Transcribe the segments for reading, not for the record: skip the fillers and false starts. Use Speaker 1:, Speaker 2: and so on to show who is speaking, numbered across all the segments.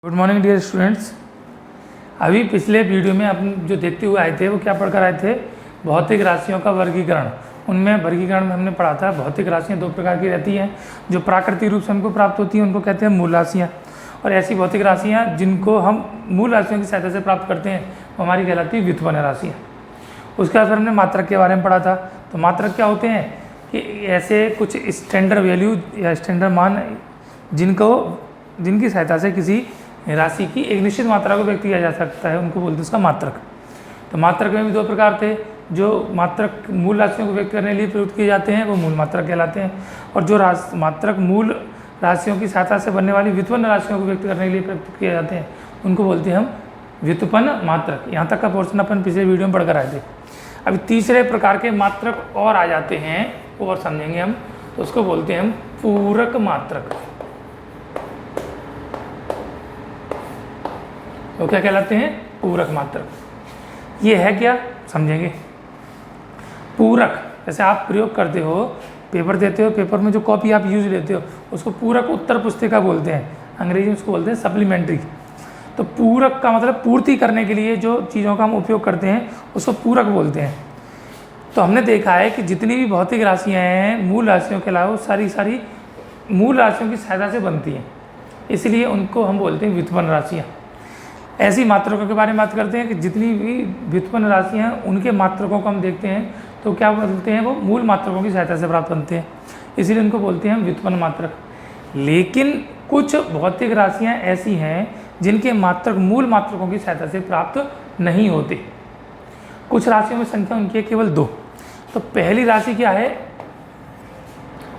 Speaker 1: Good morning dear students. अभी पिछले video में अपन जो देखते हुए आए थे वो क्या पढ़कर आए थे, भौतिक राशियों का वर्गीकरण। उनमें वर्गीकरण में हमने पढ़ा था भौतिक राशियाँ दो प्रकार की रहती हैं, जो प्राकृतिक रूप से हमको प्राप्त होती हैं उनको कहते हैं मूल राशियाँ, और ऐसी भौतिक राशियाँ जिनको हम मूल राशियों की सहायता से प्राप्त करते हैं वो हमारी कहलाती है व्युत्पन्न राशियाँ। उसके बाद फिर हमने मात्रक के बारे में पढ़ा था। तो मात्रक क्या होते हैं कि ऐसे कुछ स्टैंडर्ड वैल्यू या स्टैंडर्ड मान जिनकी सहायता से किसी राशि की एक निश्चित मात्रा को व्यक्त किया जा सकता है, उनको बोलते हैं उसका मात्रक। तो मात्रक में भी दो प्रकार थे, जो मात्रक मूल राशियों को व्यक्त करने के लिए प्रयुक्त किए जाते हैं वो मूल मात्रक कहलाते हैं, और जो मात्रक मूल राशियों की सहायता से बनने वाली व्युत्पन्न राशियों को व्यक्त करने के लिए प्रयुक्त किए जाते हैं उनको बोलते हैं हम व्युत्पन्न मात्रक। यहाँ तक का पोर्शन अपन पिछले वीडियो में पढ़कर आए थे। अभी तीसरे प्रकार के मात्रक और आ जाते हैं, और समझेंगे हम, तो उसको बोलते हैं हम पूरक मात्रक। तो क्या कहलाते हैं? पूरक मात्रक। ये है क्या, समझेंगे। पूरक, जैसे आप प्रयोग करते हो, पेपर देते हो, पेपर में जो कॉपी आप यूज लेते हो उसको पूरक उत्तर पुस्तिका बोलते हैं, अंग्रेजी में उसको बोलते हैं सप्लीमेंट्री। तो पूरक का मतलब पूर्ति करने के लिए जो चीज़ों का हम उपयोग करते हैं उसको पूरक बोलते हैं। तो हमने देखा है कि जितनी भी भौतिक राशियाँ हैं मूल राशियों के अलावा सारी मूल राशियों की सहायता से बनती हैं, इसलिए उनको हम बोलते हैं व्युत्पन्न राशियाँ। ऐसी मात्रकों के बारे में बात करते हैं कि जितनी भी व्युत्पन्न राशियाँ हैं उनके मात्रकों को हम देखते हैं तो क्या बोलते हैं, वो मूल मात्रकों की सहायता से प्राप्त बनते हैं, इसीलिए उनको बोलते हैं व्युत्पन्न मात्रक। लेकिन कुछ भौतिक राशियाँ ऐसी हैं जिनके मात्रक मूल मात्रकों की सहायता से प्राप्त नहीं होते। कुछ राशियों में संख्या उनकी है केवल 2। तो पहली राशि क्या है,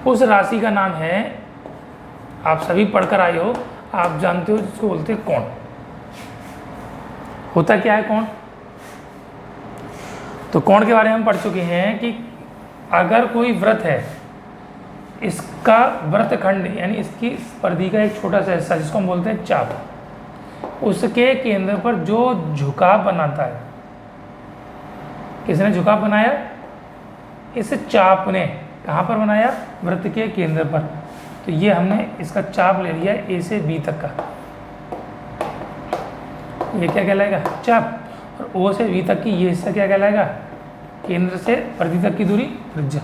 Speaker 1: उस राशि का नाम है, आप सभी पढ़कर आए हो, आप जानते हो, जिसको बोलते हैं कोण। होता क्या है कोण? तो कोण के बारे में हम पढ़ चुके हैं कि अगर कोई वृत्त है, इसका वृत्तखंड यानी इसकी परिधि का एक छोटा सा हिस्सा जिसको हम बोलते हैं चाप, उसके केंद्र पर जो झुकाव बनाता है, किसने झुकाव बनाया? इस चाप ने। कहाँ पर बनाया? वृत्त के केंद्र पर। तो ये हमने इसका चाप ले लिया ए से बी तक का, ये क्या कहलाएगा? चाप। और ओ से वी तक की ये हिस्सा क्या कहलाएगा? केंद्र से परिधि तक की दूरी, त्रिज्या।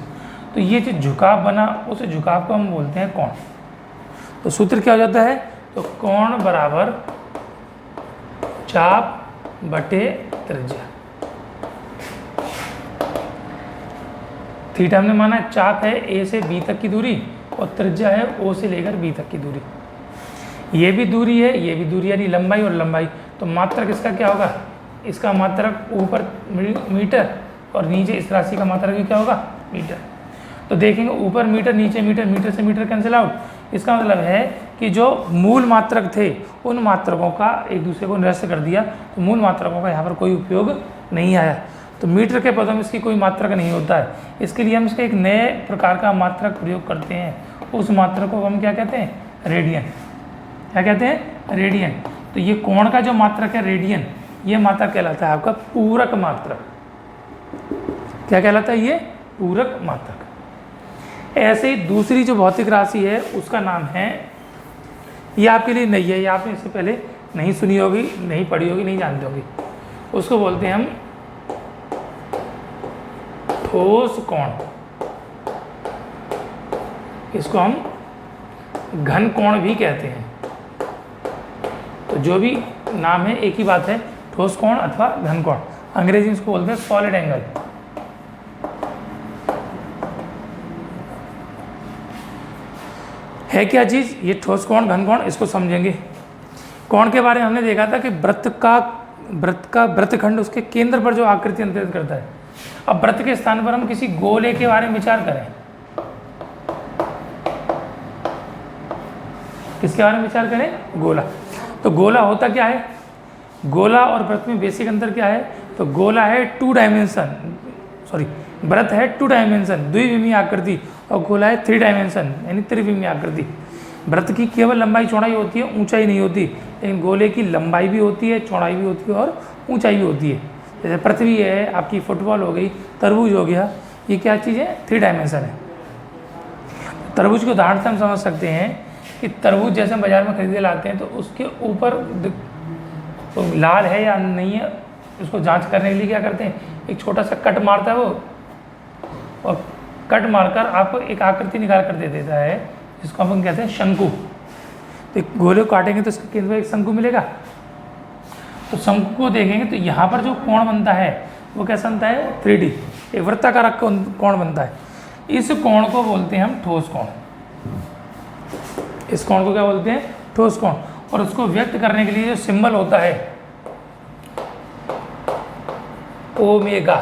Speaker 1: तो ये जो झुकाव बना, उस झुकाव को हम बोलते हैं कोण। तो सूत्र क्या हो जाता है? तो कोण बराबर चाप बटे त्रिज्या। थीटा हमने माना चाप है ए से बी तक की दूरी और त्रिज्या है ओ से लेकर बी तक की दूरी। ये भी दूरी है, ये भी दूरी, यानी लंबाई और लंबाई। तो मात्रक इसका क्या होगा? इसका मात्रक ऊपर मीटर और नीचे इस राशि का मात्रक भी क्या होगा? मीटर। तो देखेंगे ऊपर मीटर नीचे मीटर, मीटर से मीटर कैंसिल आउट। इसका मतलब है कि जो मूल मात्रक थे उन मात्रकों का एक दूसरे को निरस्त कर दिया, तो मूल मात्रकों का यहाँ पर कोई उपयोग नहीं आया। तो मीटर के पदों में इसकी कोई मात्रक नहीं होता है, इसके लिए हम इसका एक नए प्रकार का मात्रक प्रयोग करते हैं। उस मात्रक को हम क्या कहते हैं? रेडियन। क्या कहते हैं? रेडियन। तो ये कोण का जो मात्रक है रेडियन, ये मात्रक कहलाता है आपका पूरक मात्रक। क्या कहलाता है? ये पूरक मात्रक। ऐसे ही दूसरी जो भौतिक राशि है उसका नाम है, ये आपके लिए नहीं है, ये आपने इससे पहले नहीं सुनी होगी, नहीं पढ़ी होगी, नहीं जानते होगी। उसको बोलते हैं हम ठोस कोण। इसको हम घन कोण भी कहते हैं। तो जो भी नाम है एक ही बात है, ठोस कोण अथवा घन कोण। अंग्रेजी में इसको बोलते हैं सॉलिड एंगल। है क्या चीज़ ये ठोस कोण घन कोण? इसको समझेंगे। कोण के बारे में हमने देखा था कि वृत्त का वृत्तखंड उसके केंद्र पर जो आकृति अंतरित करता है। अब वृत्त के स्थान पर हम किसी गोले के बारे में विचार करें, किसके बारे में विचार करें? गोला। तो गोला होता क्या है? गोला और वृत्त में बेसिक अंतर क्या है? तो गोला है वृत्त है 2 डायमेंशन द्विविमीय आकृति, और गोला है 3 डायमेंशन यानी त्रिविमीय आकृति। वृत्त की केवल लंबाई चौड़ाई होती है, ऊंचाई नहीं होती, लेकिन गोले की लंबाई भी होती है, चौड़ाई भी होती है और ऊंचाई भी होती है। जैसे पृथ्वी है, आपकी फुटबॉल हो गई, तरबूज हो गया, ये क्या चीज़ है? 3 डायमेंशन है। तरबूज के उदाहरण से हम समझ सकते हैं कि तरबूज जैसे हम बाज़ार में खरीदे लाते हैं तो उसके ऊपर तो लाल है या नहीं है उसको जांच करने के लिए क्या करते हैं, एक छोटा सा कट मारता है वो, और कट मारकर आपको एक आकृति निकाल कर दे देता है जिसको हम कहते हैं शंकु। तो एक गोले को काटेंगे तो इसके केंद्र में एक शंकु मिलेगा। तो शंकु को देखेंगे तो यहाँ पर जो कोण बनता है वो कैसा बनता है, 3D, एक वृत्ताकार कोण बनता है। इस कोण को बोलते हैं हम ठोस कोण। इस कोण को क्या बोलते हैं, ठोस कोण। और उसको व्यक्त करने के लिए जो सिंबल होता है ओमेगा,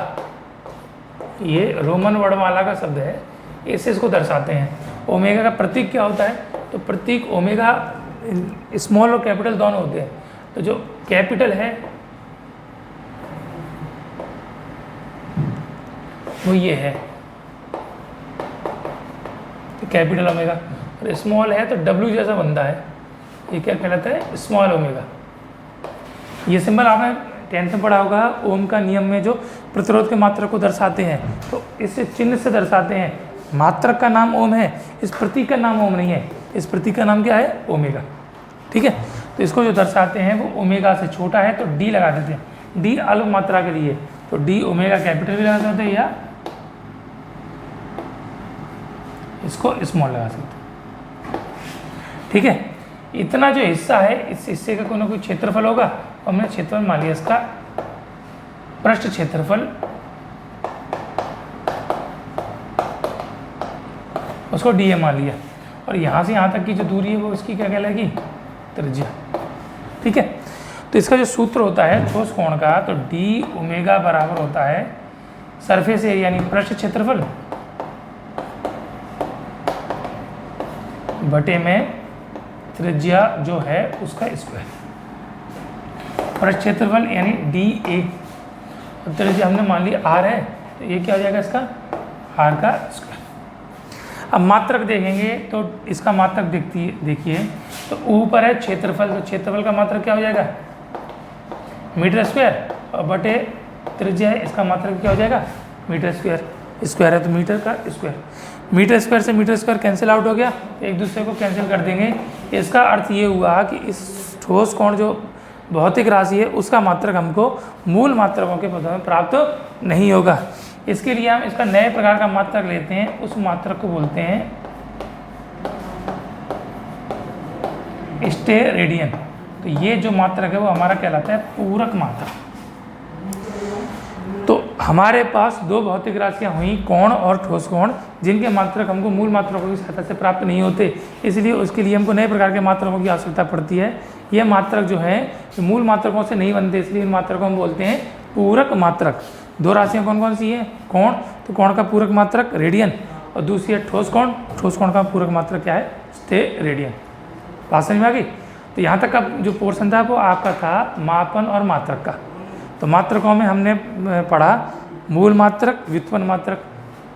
Speaker 1: ये रोमन वर्णमाला का शब्द है, इससे इसको दर्शाते हैं। ओमेगा का प्रतीक क्या होता है, तो प्रतीक ओमेगा स्मॉल और कैपिटल दोनों होते हैं। तो जो कैपिटल है वो ये है, तो कैपिटल ओमेगा, और स्मॉल है तो डब्ल्यू जैसा बनता है, ये क्या कहलाता है, स्मॉल ओमेगा। ये सिंबल आपने 10th में पढ़ा होगा, ओम का नियम में जो प्रतिरोध के मात्रक को दर्शाते हैं तो इस चिन्ह से दर्शाते हैं। मात्रक का नाम ओम है, इस प्रतीक का नाम ओम नहीं है, इस प्रतीक का नाम क्या है, ओमेगा। ठीक है, तो इसको जो दर्शाते हैं वो ओमेगा से छोटा है तो डी लगा देते हैं, डी अल्प मात्रा के लिए, तो डी ओमेगा कैपिटल भी लगा सकते हैं या इसको स्मॉल लगा सकते हैं। ठीक है, इतना जो हिस्सा है इस हिस्से का कोई ना कोई क्षेत्रफल होगा, हमने क्षेत्रफल मान लिया, इसका पृष्ठ क्षेत्रफल उसको डी मान लिया, और यहाँ से यहाँ तक की जो दूरी है वो इसकी क्या कहलाएगी, त्रिज्या। ठीक है, तो इसका जो सूत्र होता है ठोस कोण का, तो डी ओमेगा बराबर होता है सरफेस एरिया यानी पृष्ठ क्षेत्रफल बटे में त्रिज्या जो है उसका स्क्वायर। पृष्ठ क्षेत्रफल यानी डी ए, और त्रिज्या हमने मान ली आर है, तो ये क्या हो जाएगा इसका, आर का स्क्वायर। अब मात्रक देखेंगे तो इसका मात्रक देखिए तो ऊपर है क्षेत्रफल, तो क्षेत्रफल का मात्रक क्या हो जाएगा, मीटर स्क्वायर, और बटे त्रिज्या है, इसका मात्रक क्या हो जाएगा, मीटर स्क्वायर। स्क्वायर है तो मीटर का स्क्वायर, मीटर स्क्वायर से मीटर स्क्वायर कैंसिल आउट हो गया, एक दूसरे को कैंसिल कर देंगे। इसका अर्थ ये हुआ कि इस ठोस कोण जो भौतिक राशि है उसका मात्रक हमको मूल मात्रकों के पदों में प्राप्त नहीं होगा। इसके लिए हम इसका नए प्रकार का मात्रक लेते हैं, उस मात्रक को बोलते हैं स्टेरेडियन। तो ये जो मात्रक है वो हमारा कहलाता है पूरक मात्रक। तो हमारे पास दो भौतिक राशियाँ हुई, कोण और ठोस कोण, जिनके मात्रक हमको मूल मात्रकों की सहायता से प्राप्त नहीं होते, इसलिए उसके लिए हमको नए प्रकार के मात्रकों की आवश्यकता पड़ती है। ये मात्रक जो है मूल मात्रकों से नहीं बनते, इसलिए इन मात्रकों को हम बोलते हैं पूरक मात्रक। दो राशियाँ कौन कौन सी हैं, कोण, तो कोण का पूरक मात्रक रेडियन, और दूसरी है ठोस कोण, ठोस कोण का पूरक मात्रक क्या है, स्टेरेडियन। बात समझ में आ गई। तो यहाँ तक का जो पोर्शन था वो आपका था मापन और मात्रक का। तो मात्रकों में हमने पढ़ा मूल मात्रक, व्युत्पन्न मात्रक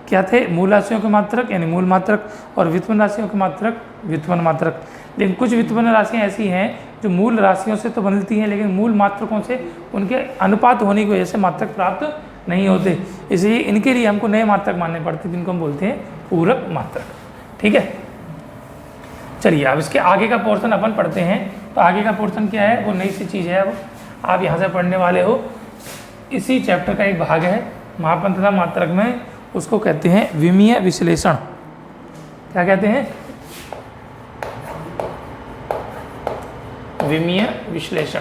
Speaker 1: क्या थे, मूल राशियों के मात्रक यानी मूल मात्रक, और व्युत्पन्न राशियों के मात्रक व्युत्पन्न मात्रक। लेकिन कुछ व्युत्पन्न राशियाँ ऐसी हैं जो मूल राशियों से तो बनती हैं लेकिन मूल मात्रकों से उनके अनुपात होने की वजह से मात्रक प्राप्त नहीं होते, इसलिए इनके लिए हमको नए मात्रक मानने पड़ते हैं जिनको हम बोलते हैं पूरक मात्रक। ठीक है, चलिए अब इसके आगे का पोर्शन अपन पढ़ते हैं। तो आगे का पोर्शन क्या है, वो नई सी चीज़ है, वो आप यहाँ से पढ़ने वाले हो, इसी चैप्टर का एक भाग है मापन तथा मात्रक में, उसको कहते हैं विमीय विश्लेषण। क्या कहते हैं, विमीय विश्लेषण।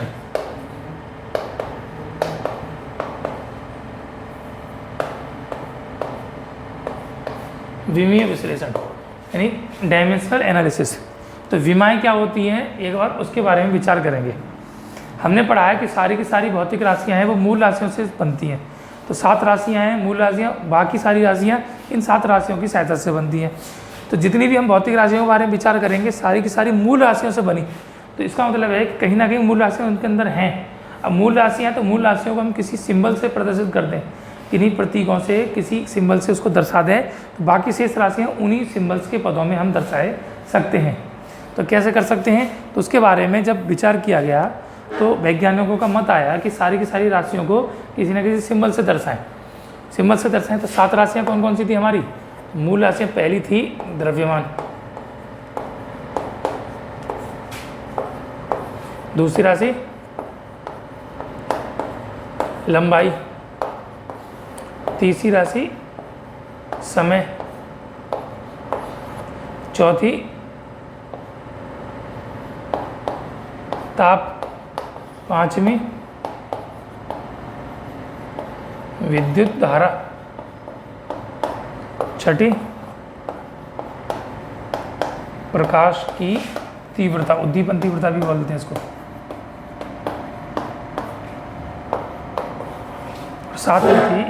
Speaker 1: विमीय विश्लेषण यानी डायमेंशनल एनालिसिस। तो विमाएँ क्या होती हैं, एक बार उसके बारे में विचार करेंगे। हमने पढ़ा है कि सारी की सारी भौतिक राशियाँ हैं वो मूल राशियों से बनती हैं। तो 7 राशियाँ हैं मूल राशियाँ, बाकी सारी राशियाँ इन 7 राशियों की सहायता से बनती हैं। तो जितनी भी हम भौतिक राशियों के बारे में विचार करेंगे सारी की सारी मूल राशियों से बनी। तो इसका मतलब है कि कहीं ना कहीं मूल राशियाँ उनके अंदर हैं। अब मूल राशियाँ, तो मूल राशियों को हम किसी सिंबल से प्रदर्शित करते हैं, किन्हीं प्रतीकों से, किसी सिंबल से उसको दर्शा दें, तो बाकी शेष राशियाँ उन्हीं सिंबल्स के पदों में हम दर्शाए सकते हैं। तो कैसे कर सकते हैं, तो उसके बारे में जब विचार किया गया तो वैज्ञानिकों का मत आया कि सारी की सारी राशियों को किसी न किसी सिंबल से दर्शाएं। सिंबल से दर्शाएं तो 7 राशियाँ कौन कौन सी थी हमारी, मूल राशियाँ पहली थी द्रव्यमान, दूसरी राशि लंबाई, तीसरी राशि समय, चौथी ताप, पांचवी विद्युत धारा, छठी प्रकाश की तीव्रता, उद्दीपन तीव्रता भी बोलते हैं इसको, सातवीं थी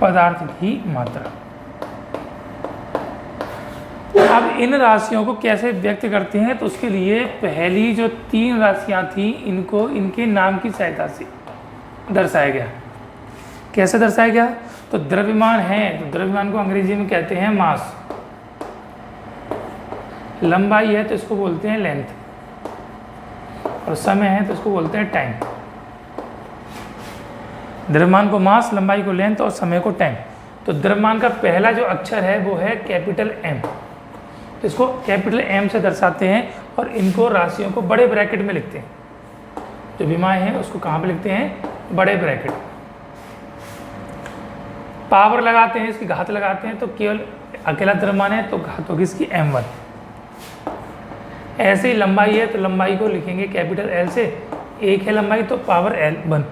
Speaker 1: पदार्थ की मात्रा। अब इन राशियों को कैसे व्यक्त करते हैं, तो उसके लिए पहली जो 3 राशियां थी इनको इनके नाम की सहायता से दर्शाया गया। कैसे दर्शाया गया? तो द्रव्यमान है तो द्रव्यमान को अंग्रेजी में कहते हैं मास, लंबाई है तो इसको बोलते हैं लेंथ, और समय है तो इसको बोलते हैं टाइम। द्रव्यमान को मास, लंबाई को लेंथ और समय को टाइम। तो द्रव्यमान का पहला जो अक्षर है वो है कैपिटल एम, तो इसको कैपिटल एम से दर्शाते हैं और इनको राशियों को बड़े ब्रैकेट में लिखते हैं। जो विमाएँ हैं उसको कहाँ पे लिखते हैं? बड़े ब्रैकेट। पावर लगाते हैं, इसकी घात लगाते हैं तो केवल अकेला द्रव्यमान है तो घात होगी इसकी m1। ऐसे ही लंबाई है तो लंबाई को लिखेंगे कैपिटल L से, एक है लंबाई तो पावर L1।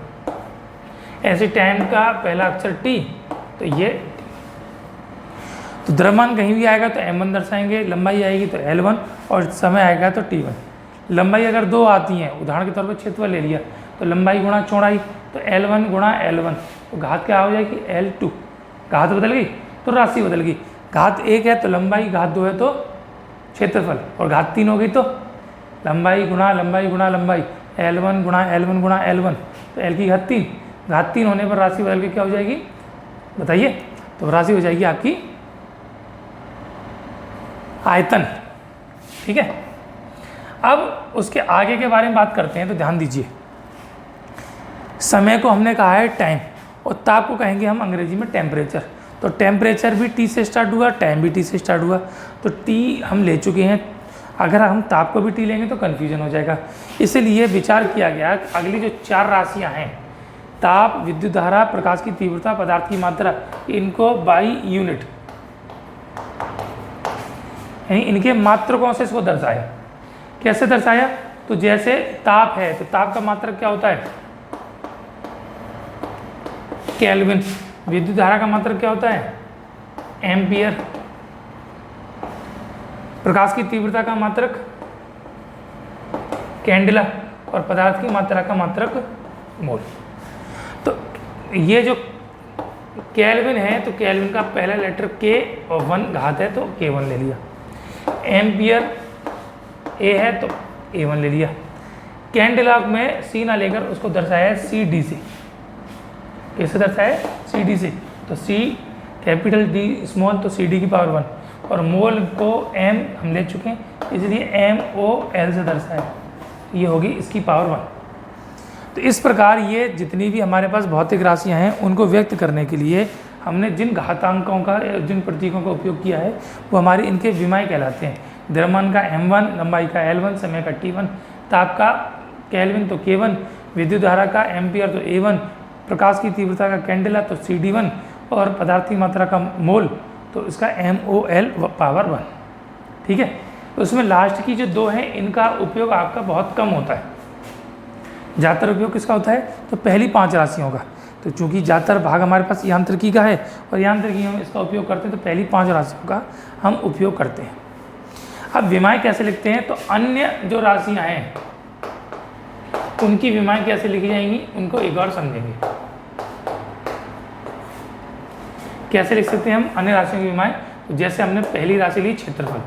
Speaker 1: ऐसे टाइम का पहला अक्षर T, तो ये तो द्रव्यमान कहीं भी आएगा तो m1 दर्शाएंगे, लंबाई आएगी तो L1 और समय आएगा तो T1। लंबाई अगर 2 आती हैं, उदाहरण के तौर पर क्षेत्रफल ले लिया तो लंबाई गुणा चौड़ाई, तो L1 गुणा L1, तो घात क्या हो जाएगी? L2। घात बदल गई तो राशि बदल गई। घात 1 है तो लंबाई, घात 2 है तो क्षेत्रफल, और घात 3 होगी तो लंबाई गुणा लंबाई गुणा लंबाई, L1 गुणा L1 गुणा L1, तो L की घात 3। घात 3 होने पर राशि बदल के क्या हो जाएगी बताइए? तो राशि हो जाएगी आपकी आयतन। ठीक है, अब उसके आगे के बारे में बात करते हैं तो ध्यान दीजिए। समय को हमने कहा है टाइम, और ताप को कहेंगे हम अंग्रेजी में टेम्परेचर। तो टेम्परेचर भी T से स्टार्ट हुआ, टाइम भी T से स्टार्ट हुआ, तो T हम ले चुके हैं। अगर हम ताप को भी T लेंगे तो कन्फ्यूजन हो जाएगा, इसलिए विचार किया गया कि अगली जो 4 राशियां हैं, ताप, विद्युत धारा, प्रकाश की तीव्रता, पदार्थ की मात्रा, इनको बाई यूनिट यानी इनके मात्रकों से इसको दर्शाया। कैसे दर्शाया? तो जैसे ताप है तो ताप का मात्रक क्या होता है? केल्विन। विद्युत धारा का मात्रक क्या होता है? एम्पियर। प्रकाश की तीव्रता का मात्रक कैंडेला, और पदार्थ की मात्रा का मात्रक मोल। तो ये जो केल्विन है तो केल्विन का पहला लेटर K और 1 घात है तो K1 ले लिया। एम्पियर A है तो A1 ले लिया। कैंडेला में C ना लेकर उसको दर्शाया है CD से। कैसे दर्शाया है? CD से। तो C कैपिटल D स्मॉल, तो CD की पावर 1, और मोल को M हम ले चुके हैं, इसलिए MOL से दर्शाया, ये होगी इसकी पावर 1। तो इस प्रकार ये जितनी भी हमारे पास भौतिक राशियां हैं उनको व्यक्त करने के लिए हमने जिन घातांकों का, जिन प्रतीकों का उपयोग किया है वो हमारे इनके विमाएँ कहलाते हैं। द्रव्यमान का M1, लंबाई का L1, समय का T1, ताप का केल्विन तो K1, विद्युत धारा का एम्पियर तो A1, प्रकाश की तीव्रता का कैंडेला तो CD1, और पदार्थ की मात्रा का मोल तो इसका MOL पावर 1। ठीक है, तो उसमें लास्ट की जो 2 हैं इनका उपयोग आपका बहुत कम होता है। ज़्यादातर उपयोग किसका होता है? तो पहली 5 राशियों का। तो चूंकि ज़्यादातर भाग हमारे पास यांत्रिकी का है और यांत्रिकी में इसका उपयोग करते हैं, तो पहली 5 राशियों का हम उपयोग करते हैं। अब विमाएँ कैसे लिखते हैं? तो अन्य जो राशियाँ हैं उनकी विमाएँ कैसे लिखी जाएंगी उनको एक बार समझेंगे। कैसे लिख सकते हैं हम अन्य राशियों की विमाएँ? तो जैसे हमने पहली राशि ली क्षेत्रफल,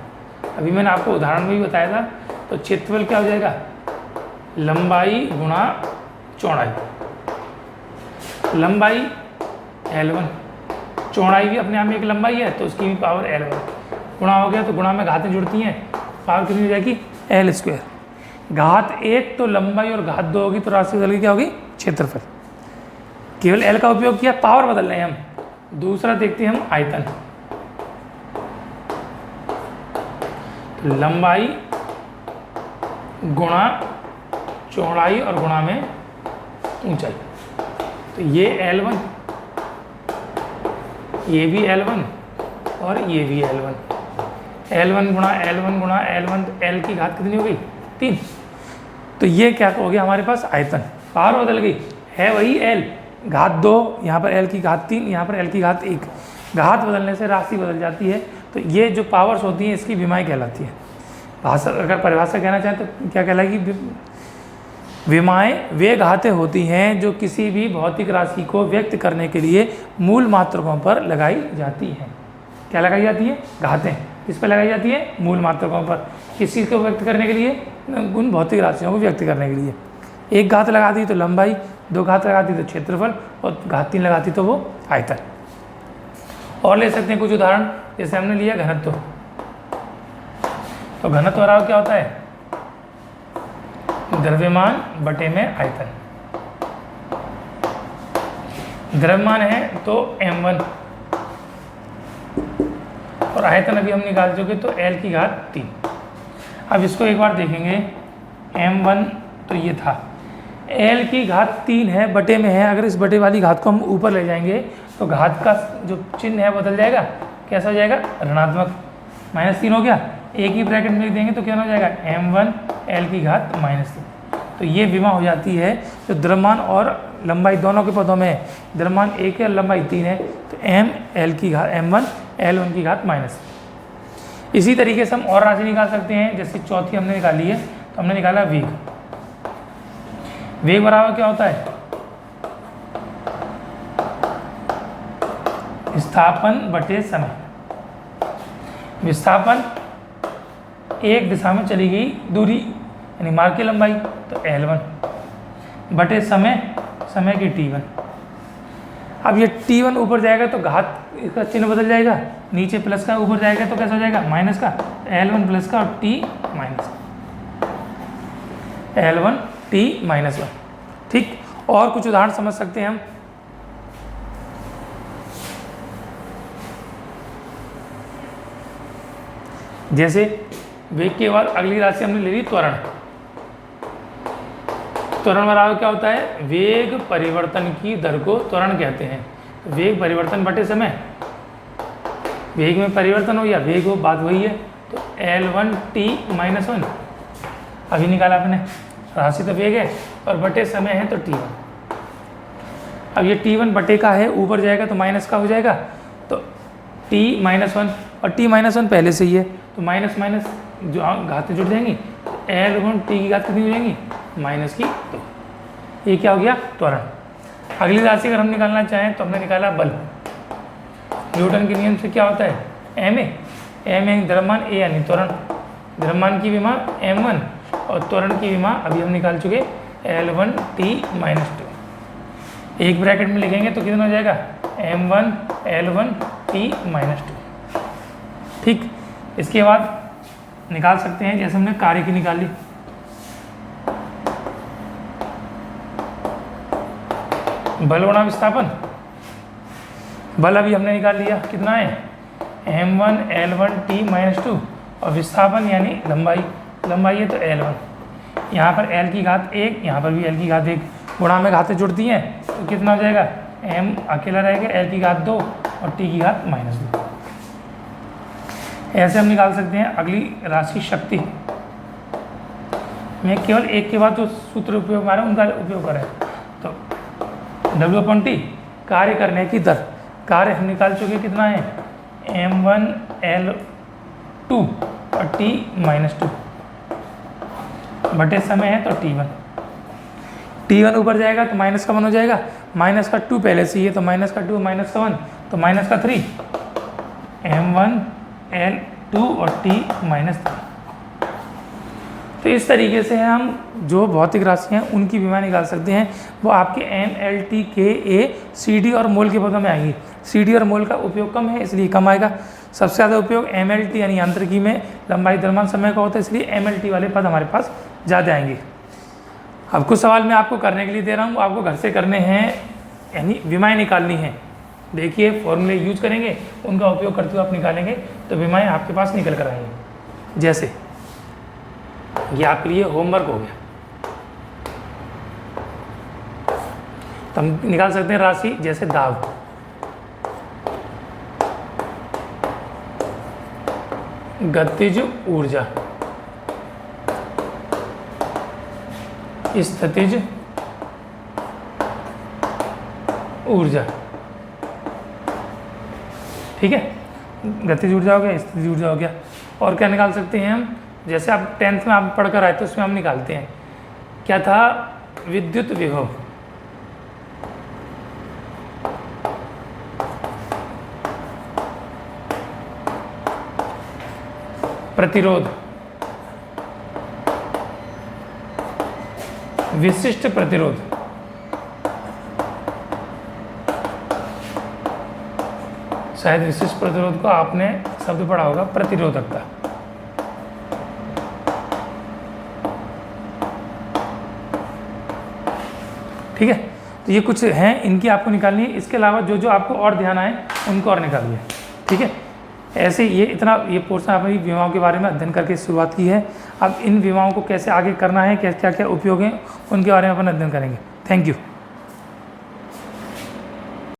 Speaker 1: अभी मैंने आपको उदाहरण में भी बताया था। तो क्षेत्रफल क्या हो जाएगा? लंबाई गुणा चौड़ाई। लंबाई L1, चौड़ाई भी अपने आप में एक लंबाई है तो उसकी भी पावर L1। गुणा हो गया तो गुणा में घातें जुड़ती हैं, पावर कितनी हो जाएगी? L²। घात 1 तो लंबाई और घात 2 होगी तो राशि बदल के क्या होगी? क्षेत्रफल। केवल L का उपयोग किया, पावर बदल रहे हैं हम। दूसरा देखते हैं हम आयतन। तो लंबाई गुणा चौड़ाई और गुणा में ऊंचाई। तो ये L1, ये भी L1 और ये भी L1, L1 गुणा L1 गुणा L1, तो L की घात कितनी हो गई 3। तो ये क्या हो गया हमारे पास आयतन, पावर बदल गई, है वही L, घात 2, यहाँ पर L की घात 3, यहाँ पर L की घात 1, घात बदलने से राशि बदल जाती है। तो ये जो पावर्स होती हैं इसकी विमाएँ कहलाती है। भाषा अगर परिभाषा कहना चाहें तो क्या कहलाएगी, विमाएँ वे घातें होती हैं जो किसी भी भौतिक राशि को व्यक्त करने के लिए मूल मात्रकों पर लगाई जाती हैं। क्या लगाई जाती है, घातें किस पर लगाई जाती है, मूल मात्रकों पर, किस चीज़ को व्यक्त करने के लिए, उन भौतिक राशियों को व्यक्त करने के लिए। एक घात लगा दी तो लंबाई, 2 घात लगा दी तो क्षेत्रफल, और घात 3 लगाती तो वो आयतन। और ले सकते हैं कुछ उदाहरण, जैसे हमने लिया घनत्व। तो घनत्व बराबर क्या होता है, द्रव्यमान बटे में आयतन। द्रव्यमान है तो m1 और आयतन अभी हम निकाल चुके तो L की घात 3। अब इसको एक बार देखेंगे, m1 तो ये था, L की घात 3 है, बटे में है। अगर इस बटे वाली घात को हम ऊपर ले जाएंगे तो घात का जो चिन्ह है बदल जाएगा, कैसा हो जाएगा, ऋणात्मक, -3 हो गया। एक ही ब्रैकेट में लिख देंगे तो क्या हो जाएगा, m1 L की घात -3। तो ये विमा हो जाती है जो द्रव्यमान और लंबाई दोनों के पदों में है, द्रव्यमान 1 है और लंबाई 3 है, तो m1 L1 की घात -3। इसी तरीके से हम और राशि निकाल सकते हैं, जैसे चौथी हमने निकाली है, तो हमने निकाला वेग। वेग बराबर क्या होता है, विस्थापन बटे समय। विस्थापन एक दिशा में चली गई दूरी यानी मार्ग की लंबाई, तो L1 बटे समय की T1। अब ये T1 ऊपर जाएगा तो घात इसका चिन्ह बदल जाएगा, नीचे प्लस का, ऊपर जाएगा तो कैसा हो जाएगा, माइनस का, L1 प्लस का और T माइनस का, L1 T -1। ठीक, और कुछ उदाहरण समझ सकते हैं हम। जैसे वेग के बाद अगली राशि हमने ले ली त्वरण। त्वरण बराबर क्या होता है, वेग परिवर्तन की दर को त्वरण कहते हैं। वेग परिवर्तन बटे समय, वेग में परिवर्तन हो या वेग हो, बात वही है। तो L1 T -1 अभी निकाला आपने, राशि तो वेग है और बटे समय है तो T1। अब ये T1 बटे का है, ऊपर जाएगा तो माइनस का हो जाएगा, तो T -1 और T -1 पहले से ही है, तो माइनस माइनस जो घातें जुड़ जाएंगी, L1 T की घात कितनी हो जाएंगी, -2। ये क्या हो गया, त्वरण। अगली राशि अगर हम निकालना चाहें तो हमने निकाला बल। न्यूटन के नियम से क्या होता है, m यानी द्रव्यमान, a यानी त्वरण। द्रव्यमान की विमा m1 और त्वरण की विमा अभी हम निकाल चुके L1 T -2। एक ब्रैकेट में लिखेंगे तो कितना हो जाएगा, m1 L1 T -2। ठीक, इसके बाद निकाल सकते हैं, जैसे हमने कार्य की निकाली, बल गुणा विस्थापन। बल अभी हमने निकाल लिया, कितना है, m1 L1 T -2 और विस्थापन यानी लंबाई, लंबाई है तो L1। यहाँ पर L की घात 1, यहाँ पर भी L की घात 1, गुणा में घातें जुड़ती हैं तो कितना हो जाएगा, m अकेला रहेगा, L की घात 2 और T की घात -2। ऐसे हम निकाल सकते हैं। अगली राशि शक्ति में केवल एक के बाद जो सूत्र उपयोग मारे उनका उपयोग करें, तो W/T कार्य करने की दर, कार्य हम निकाल चुके, कितना है, m1 L2 और T -2 बटे समय है तो T1। T1 ऊपर जाएगा तो -1 हो जाएगा, -2 पहले से ही है तो -2 -1 तो -3, m1 L2 और T -3। तो इस तरीके से हम जो भौतिक राशि हैं उनकी विमा निकाल सकते हैं। वो आपके M, L, T, K, A, CD और मोल के पदों में आएगी। CD और मोल का उपयोग कम है इसलिए कम आएगा। सबसे ज़्यादा उपयोग MLT यानी यांत्रिकी में लंबाई द्रव्यमान समय का होता है, इसलिए MLT वाले पद हमारे पास ज़्यादा आएंगे। अब कुछ सवाल मैं आपको करने के लिए दे रहा हूँ, आपको घर से करने हैं, यानी विमाएँ निकालनी हैं। देखिए फॉर्मूले यूज करेंगे, उनका उपयोग करते हुए आप निकालेंगे तो विमाएँ आपके पास निकल कर आएंगी। जैसे ये आपके लिए होमवर्क हो गया। तो हम निकाल सकते हैं राशि जैसे दाब, गतिज ऊर्जा, स्थितिज ऊर्जा, ठीक है, गतिज ऊर्जा हो गया, स्थितिज ऊर्जा हो गया। और क्या निकाल सकते हैं हम, जैसे आप 10th में आप पढ़कर आए तो उसमें हम निकालते हैं, क्या था, विद्युत विभव, प्रतिरोध, विशिष्ट प्रतिरोध, शायद विशिष्ट प्रतिरोध को आपने शब्द पढ़ा होगा, प्रतिरोधकता। ठीक है, तो ये कुछ हैं, इनकी आपको निकालनी है। इसके अलावा जो जो आपको और ध्यान आए उनको और निकालिए। ठीक है, ऐसे ये पोर्शन आपने विमाओं के बारे में अध्ययन करके शुरुआत की है। अब इन विमाओं को कैसे आगे करना है, क्या क्या उपयोग हैं, उनके बारे में अपन अध्ययन करेंगे। Thank you.